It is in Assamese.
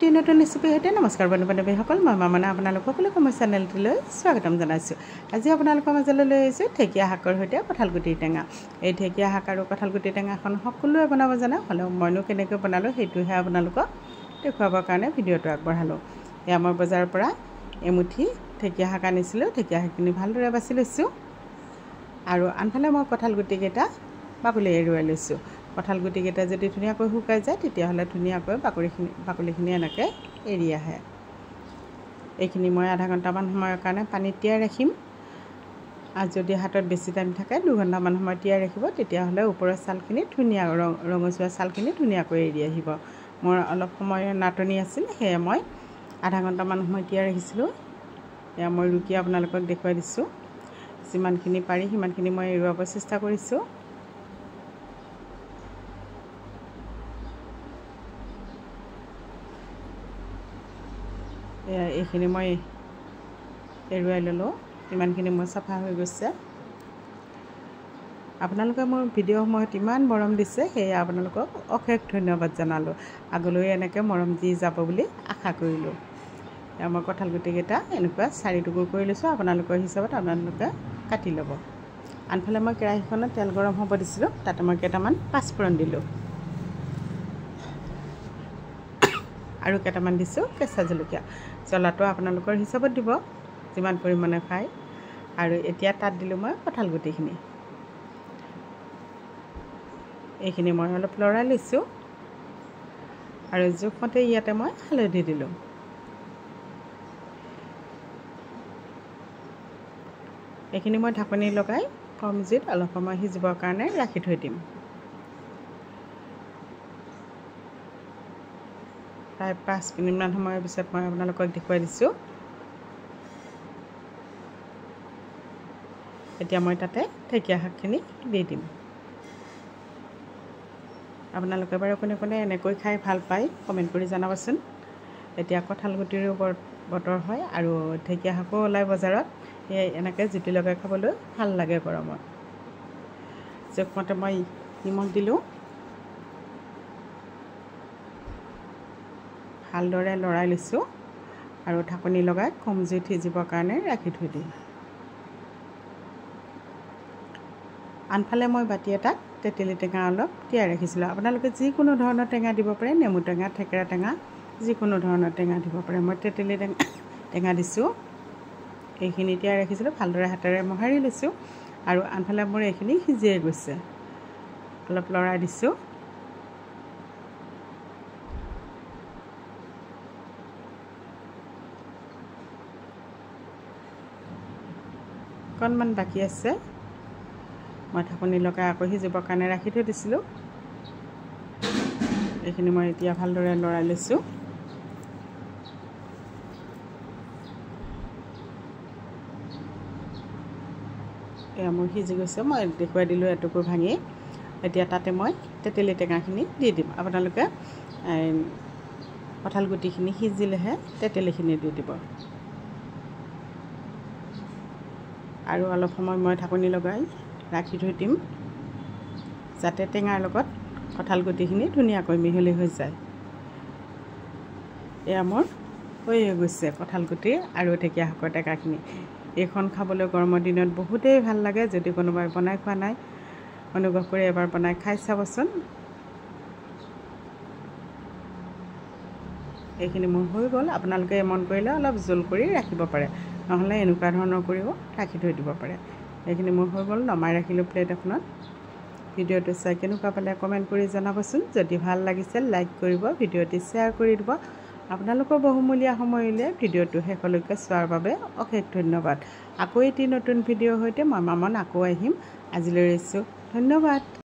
নতুন ৰেচিপি সৈতে নমস্কাৰ বন্ধু বান্ধৱীসকল মই মামনা আপোনালোক সকলোকে মোৰ চেনেলটোলৈ স্বাগতম জনাইছোঁ। আজি আপোনালোকৰ মাজলৈ লৈ আহিছোঁ ঢেকীয়া শাকৰ সৈতে কঁঠালগুটি টেঙা। এই ঢেকীয়া শাক আৰু কঁঠালগুটি টেঙাখন সকলোৱে বনাব জানে, হ'লেও মইনো কেনেকৈ বনালোঁ সেইটোহে আপোনালোকক দেখুৱাবৰ কাৰণে ভিডিঅ'টো আগবঢ়ালোঁ। এয়া মই বজাৰৰ পৰা এমুঠি ঢেকীয়া শাক আনিছিলোঁ। ঢেকীয়া শাকখিনি ভালদৰে বাছি লৈছোঁ আৰু আনফালে মই কঁঠালগুটিকেইটা বাকলি এৰুৱাই লৈছোঁ। কঁঠালগুটিকেইটা যদি ধুনীয়াকৈ শুকাই যায় তেতিয়াহ'লে ধুনীয়াকৈ বাকলিখিনি এনেকৈ এৰি আহে। এইখিনি মই আধা ঘণ্টামান সময়ৰ কাৰণে পানীত তিয়াই ৰাখিম। আৰু যদি হাতত বেছি টাইম থাকে 2 ঘণ্টামান সময় তিয়াই ৰাখিব, তেতিয়াহ'লে ওপৰৰ ছালখিনি ধুনীয়া ৰঙচুৱা ছালখিনি ধুনীয়াকৈ এৰি আহিব। মোৰ অলপ সময় নাটনি আছিল, সেয়ে মই আধা ঘণ্টামান সময় তিয়াই ৰাখিছিলোঁ। এয়া মই ৰুকি আপোনালোকক দেখুৱাই দিছোঁ। যিমানখিনি পাৰি সিমানখিনি মই এৰুৱাব চেষ্টা কৰিছোঁ। এইখিনি মই এৰুৱাই ল'লোঁ, ইমানখিনি মই চাফা হৈ গৈছে। আপোনালোকে মোৰ ভিডিঅ'সমূহত ইমান মৰম দিছে, সেয়ে আপোনালোকক অশেষ ধন্যবাদ জনালোঁ। আগলৈ এনেকৈ মৰম দি যাব বুলি আশা কৰিলোঁ। মই কঁঠালগুটিকেইটা এনেকুৱা 4 টুকুৰ কৰি লৈছোঁ। আপোনালোকৰ হিচাপত আপোনালোকে কাটি ল'ব। আনফালে মই কেৰাহীখনত তেল গৰম হ'ব দিছিলোঁ, তাতে মই কেইটামান পাঁচফোৰণ দিলোঁ আৰু কেইটামান দিছোঁ কেঁচা জলকীয়া। জ্বলাটো আপোনালোকৰ হিচাপত দিব, যিমান পৰিমাণে খায়। আৰু এতিয়া তাত দিলোঁ মই কঁঠালগুটিখিনি। এইখিনি মই অলপ লৰাই লৈছোঁ আৰু জোখমতে ইয়াতে মই হালধি দিলোঁ। এইখিনি মই ঢাকনি লগাই কম জুইত অলপ সময় সিজিবৰ কাৰণে ৰাখি থৈ দিম। প্ৰায় 5 মিনিটমান সময়ৰ পিছত মই আপোনালোকক দেখুৱাই দিছোঁ। এতিয়া মই তাতে ঢেকীয়া শাকখিনি দি দিম। আপোনালোকে বাৰু কোনে কোনে এনেকৈ খাই ভাল পায় কমেণ্ট কৰি জনাবচোন। এতিয়া কঁঠালগুটিৰো বতৰ হয় আৰু ঢেকীয়া শাকো ওলাই বজাৰত। সেয়ে এনেকৈ জুতি লগাই খাবলৈ ভাল লাগে গৰমত। জোখমতে মই নিমখ দিলোঁ। ভালদৰে লৰাই লৈছোঁ আৰু ঢাকনি লগাই কম জুইত সিজিবৰ কাৰণে ৰাখি থৈ দিম। আনফালে মই বাতি এটাত তেতেলী টেঙা অলপ তিয়াই ৰাখিছিলোঁ। আপোনালোকে যিকোনো ধৰণৰ টেঙা দিব পাৰে, নেমু টেঙা, থেকেৰা টেঙা, যিকোনো ধৰণৰ টেঙা দিব পাৰে। মই তেতেলী টেঙা দিছোঁ। এইখিনি তিয়াই ৰাখিছিলোঁ, ভালদৰে হাতেৰে মোহাৰি লৈছোঁ আৰু আনফালে মোৰ এইখিনি সিজিয়ে গৈছে। অলপ লৰাই দিছোঁ। অকণমান বাকী আছে, মই ঢাকনি লগাই আকৌ সিজিবৰ কাৰণে ৰাখি থৈ দিছিলোঁ। এইখিনি মই এতিয়া ভালদৰে লৰাই লৈছোঁ। এয়া মোৰ সিজি গৈছে, মই দেখুৱাই দিলোঁ এটুকুৰ ভাঙি। এতিয়া তাতে মই তেতেলী টেঙাখিনি দি দিম। আপোনালোকে কঁঠালগুটিখিনি সিজিলেহে তেতেলীখিনি দি দিব। আৰু অলপ সময় মই ঢাকনি লগাই ৰাখি থৈ দিম, যাতে টেঙাৰ লগত কঁঠালগুটিখিনি ধুনীয়াকৈ মিহলি হৈ যায়। এয়া মোৰ হৈয়ে গৈছে কঁঠালগুটি আৰু ঢেকীয়া শাকৰ টেঙাখিনি। এইখন খাবলৈ গৰমৰ দিনত বহুতেই ভাল লাগে। যদি কোনোবাই বনাই খোৱা নাই, অনুগ্ৰহ কৰি এবাৰ বনাই খাই চাবচোন। এইখিনি মোৰ হৈ গ'ল। আপোনালোকে মন কৰিলে অলপ জোল কৰি ৰাখিব পাৰে, নহ'লে এনেকুৱা ধৰণৰ কৰিও ৰাখি থৈ দিব পাৰে। এইখিনি মোৰ হৈ গ'ল, নমাই ৰাখিলোঁ প্লেট এখনত। ভিডিঅ'টো চাই কেনেকুৱা পালে কমেণ্ট কৰি জনাবচোন। যদি ভাল লাগিছে লাইক কৰিব, ভিডিঅ'টি শ্বেয়াৰ কৰি দিব। আপোনালোকৰ বহুমূলীয়া সময় উলিয়াই ভিডিঅ'টো শেষলৈকে চোৱাৰ বাবে অশেষ ধন্যবাদ। আকৌ এটি নতুন ভিডিঅ'ৰ সৈতে মই মামন আকৌ আহিম। আজিলৈ এৰিছোঁ, ধন্যবাদ।